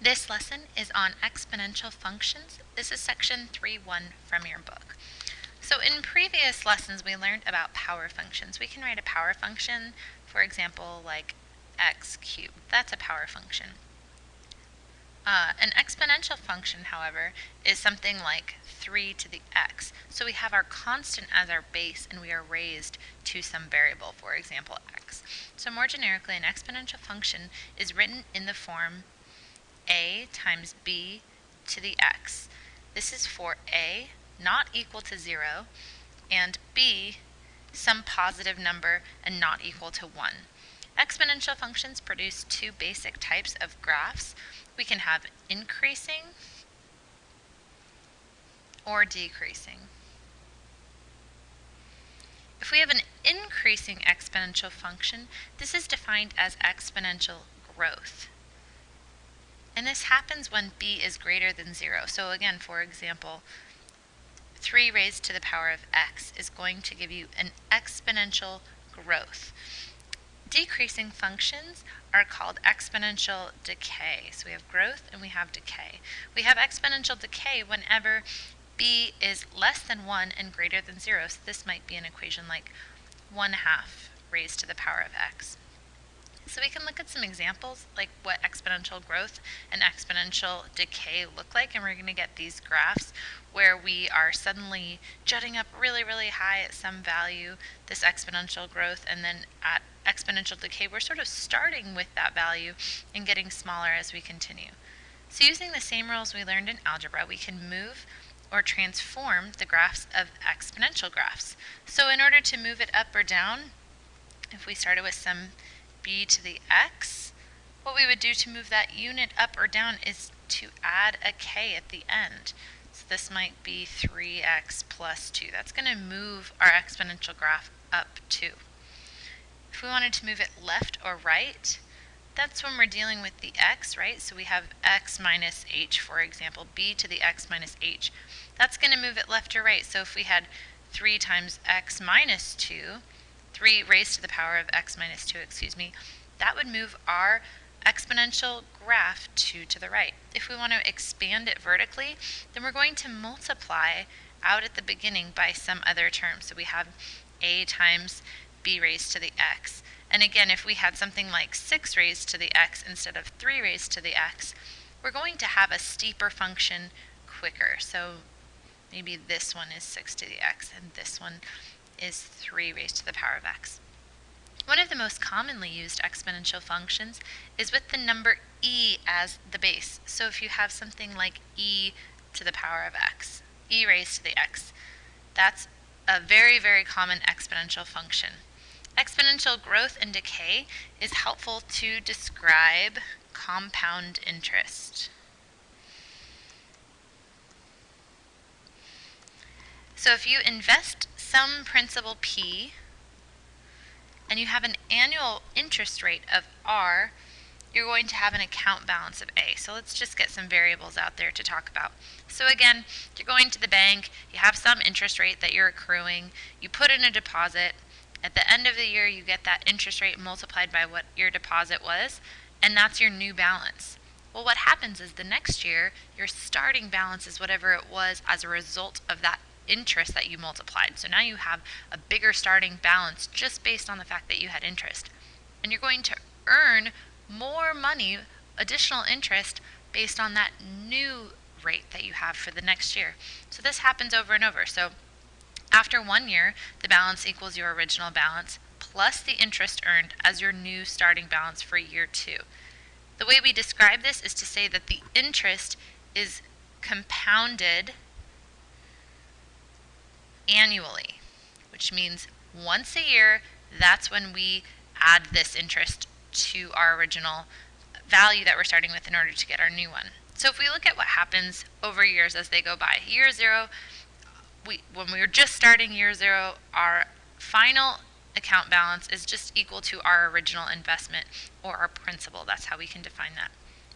This lesson is on exponential functions. This is section 3.1 from your book. So in previous lessons we learned about power functions. We can write a power function, for example, like x cubed. That's a power function. An exponential function, however, is something like 3 to the x. So we have our constant as our base and we are raised to some variable, for example, x. So more generically, an exponential function is written in the form a times b to the x. This is for a not equal to 0 and b some positive number and not equal to 1. Exponential functions produce two basic types of graphs. We can have increasing or decreasing. If we have an increasing exponential function, this is defined as exponential growth. And this happens when b is greater than 0. So again, for example, 3 raised to the power of x is going to give you an exponential growth. Decreasing functions are called exponential decay. So we have growth and we have decay. We have exponential decay whenever b is less than 1 and greater than 0. So this might be an equation like 1/2 raised to the power of x. So we can look at some examples like what exponential growth and exponential decay look like, and we're going to get these graphs where we are suddenly jutting up really, really high at some value, this exponential growth, and then at exponential decay we're sort of starting with that value and getting smaller as we continue. So using the same rules we learned in algebra, we can move or transform the graphs of exponential graphs. So in order to move it up or down, if we started with some b to the x, what we would do to move that unit up or down is to add a k at the end. So this might be 3x plus 2. That's going to move our exponential graph up 2. If we wanted to move it left or right, that's when we're dealing with the x, right? So we have x minus h, for example, b to the x minus h. That's going to move it left or right. So if we had 3 times x minus 2, 3 raised to the power of x minus 2, that would move our exponential graph 2 to the right. If we want to expand it vertically, then we're going to multiply out at the beginning by some other term. So we have a times b raised to the x. And again, if we had something like 6 raised to the x instead of 3 raised to the x, we're going to have a steeper function quicker. So maybe this one is 6 to the x and this one is 3 raised to the power of x. One of the most commonly used exponential functions is with the number e as the base. So if you have something like e to the power of x, e raised to the x, that's a very, very common exponential function. Exponential growth and decay is helpful to describe compound interest. So if you invest some principal P and you have an annual interest rate of R, you're going to have an account balance of A. So let's just get some variables out there to talk about. So again, you're going to the bank, you have some interest rate that you're accruing, you put in a deposit, at the end of the year you get that interest rate multiplied by what your deposit was, and that's your new balance. Well, what happens is the next year, your starting balance is whatever it was as a result of that interest that you multiplied. So now you have a bigger starting balance just based on the fact that you had interest. And you're going to earn more money, additional interest, based on that new rate that you have for the next year. So this happens over and over. So after 1 year, the balance equals your original balance plus the interest earned as your new starting balance for year 2. The way we describe this is to say that the interest is compounded annually, which means once a year, that's when we add this interest to our original value that we're starting with in order to get our new one. So if we look at what happens over years as they go by, year 0, when we were just starting year 0, our final account balance is just equal to our original investment or our principal. That's how we can define that.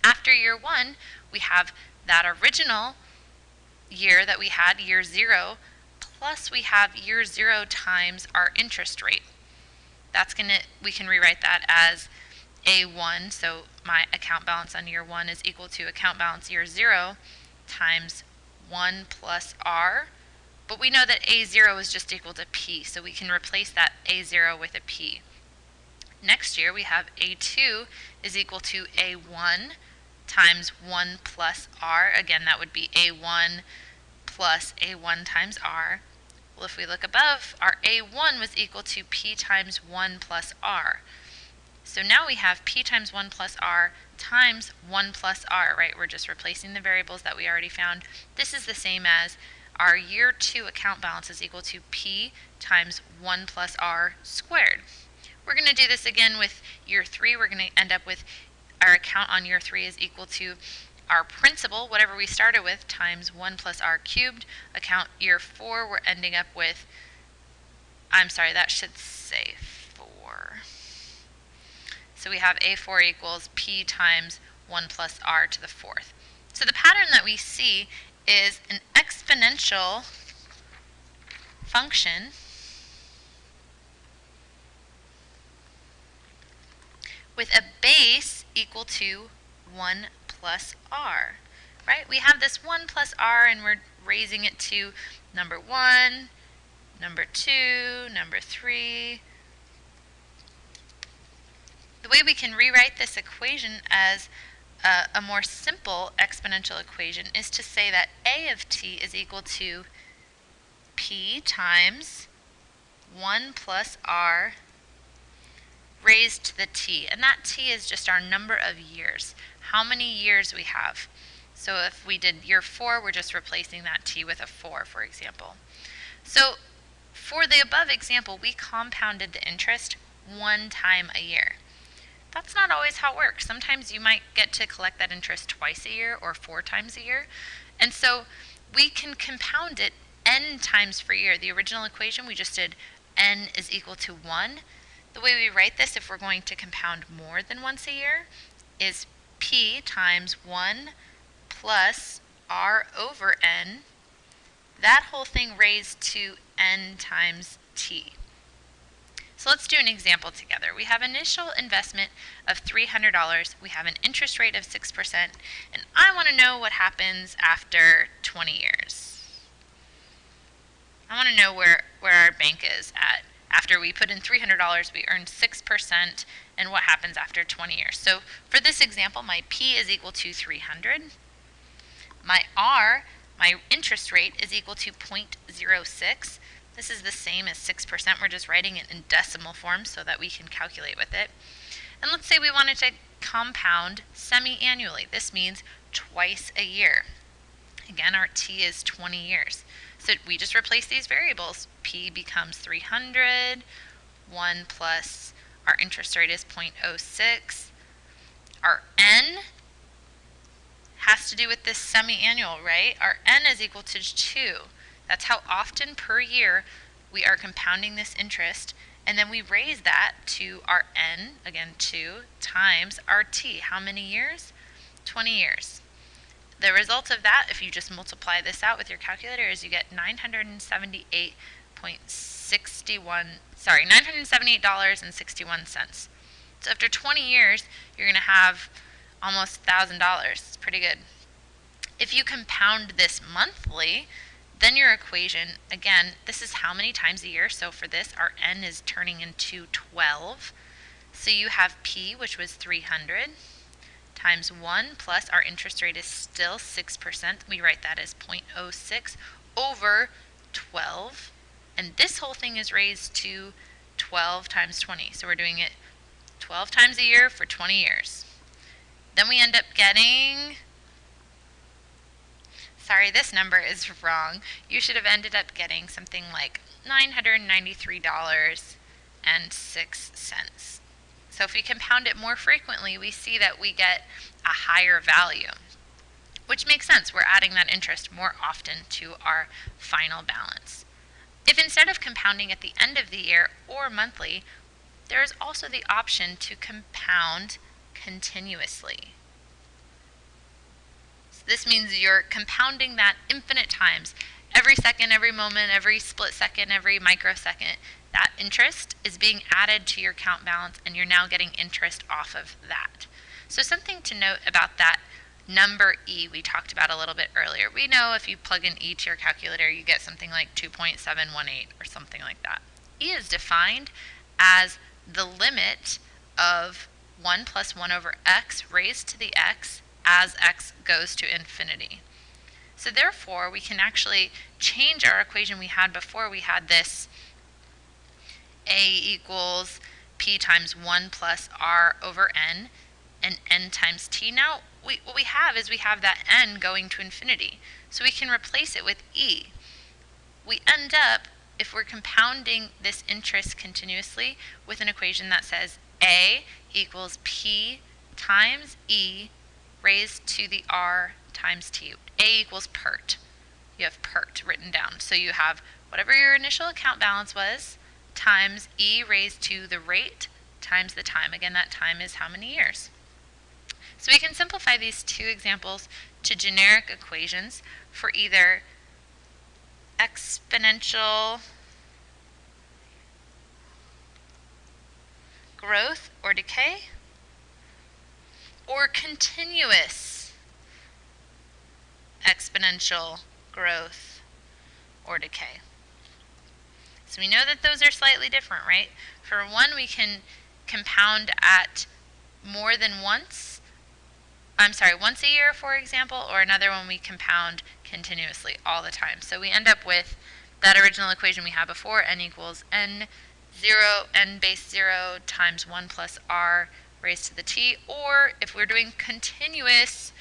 After year 1, we have that original year that we had, year 0, plus we have year 0 times our interest rate. We can rewrite that as A1, so my account balance on year 1 is equal to account balance year 0 times 1 plus r. But we know that A0 is just equal to P, so we can replace that A0 with a P. Next year we have A2 is equal to A1 times 1 plus R. Again, that would be A1 plus A1 times R. Well, if we look above, our A1 was equal to P times 1 plus R. So now we have P times 1 plus R times 1 plus R, right? We're just replacing the variables that we already found. This is the same as our year 2 account balance is equal to P times 1 plus R squared. We're going to do this again with year 3. We're going to end up with our account on year 3 is equal to our principal, whatever we started with, times 1 plus R cubed. Account year 4, we're ending up with, I'm sorry, that should say 4. So we have A4 equals P times 1 plus R to the 4th. So the pattern that we see is an exponential function with a base equal to 1 plus r, right? We have this 1 plus r and we're raising it to number 1, number 2, number 3. The way we can rewrite this equation as a more simple exponential equation is to say that a of t is equal to p times 1 plus r raised to the t, and that t is just our number of years, how many years we have. So if we did year 4, we're just replacing that t with a 4, for example. So for the above example, we compounded the interest 1 time a year. That's not always how it works. Sometimes you might get to collect that interest twice a year or 4 times a year. And so we can compound it n times per year. The original equation, we just did n is equal to 1. The way we write this, if we're going to compound more than once a year, is p times 1 plus r over n, that whole thing raised to n times t. So let's do an example together. We have initial investment of $300. We have an interest rate of 6%, and I want to know what happens after 20 years. I want to know where our bank is at. After we put in $300, we earned 6%, and what happens after 20 years. So for this example, my P is equal to 300. My R, my interest rate, is equal to 0.06. This is the same as 6%. We're just writing it in decimal form so that we can calculate with it. And let's say we wanted to compound semi-annually. This means twice a year. Again, our T is 20 years. So we just replace these variables. P becomes 300, 1 plus our interest rate is 0.06. Our N has to do with this semi-annual, right? Our N is equal to 2. That's how often per year we are compounding this interest, and then we raise that to our N, again 2, times our T. How many years? 20 years. The result of that, if you just multiply this out with your calculator, is you get $978.61. So after 20 years, you're going to have almost $1,000. It's pretty good. If you compound this monthly, then your equation, again, this is how many times a year. So for this, our N is turning into 12. So you have P, which was 300, times 1 plus our interest rate is still 6%. We write that as 0.06 over 12. And this whole thing is raised to 12 times 20. So we're doing it 12 times a year for 20 years. Then we end up getting, sorry, this number is wrong. You should have ended up getting something like $993.06. So if we compound it more frequently, we see that we get a higher value, which makes sense. We're adding that interest more often to our final balance. If instead of compounding at the end of the year or monthly, there is also the option to compound continuously. So this means you're compounding that infinite times. Every second, every moment, every split second, every microsecond, that interest is being added to your account balance, and you're now getting interest off of that. So something to note about that number e we talked about a little bit earlier. We know if you plug in e to your calculator, you get something like 2.718 or something like that. E is defined as the limit of 1 plus 1 over x raised to the x as x goes to infinity. So therefore, we can actually change our equation we had before. We had this a equals p times 1 plus r over n, and n times t. Now, what we have is we have that n going to infinity. So we can replace it with e. We end up, if we're compounding this interest continuously, with an equation that says a equals p times e raised to the r times t. A equals PERT. You have PERT written down. So you have whatever your initial account balance was times e raised to the rate times the time. Again, that time is how many years. So we can simplify these two examples to generic equations for either exponential growth or decay or continuous exponential growth or decay. So we know that those are slightly different, right? For one, we can compound at more than once a year, for example, or another one we compound continuously all the time. So we end up with that original equation we had before, n equals n base 0 times 1 plus r raised to the t, or if we're doing continuous,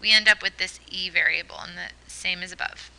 we end up with this e variable, and the same as above.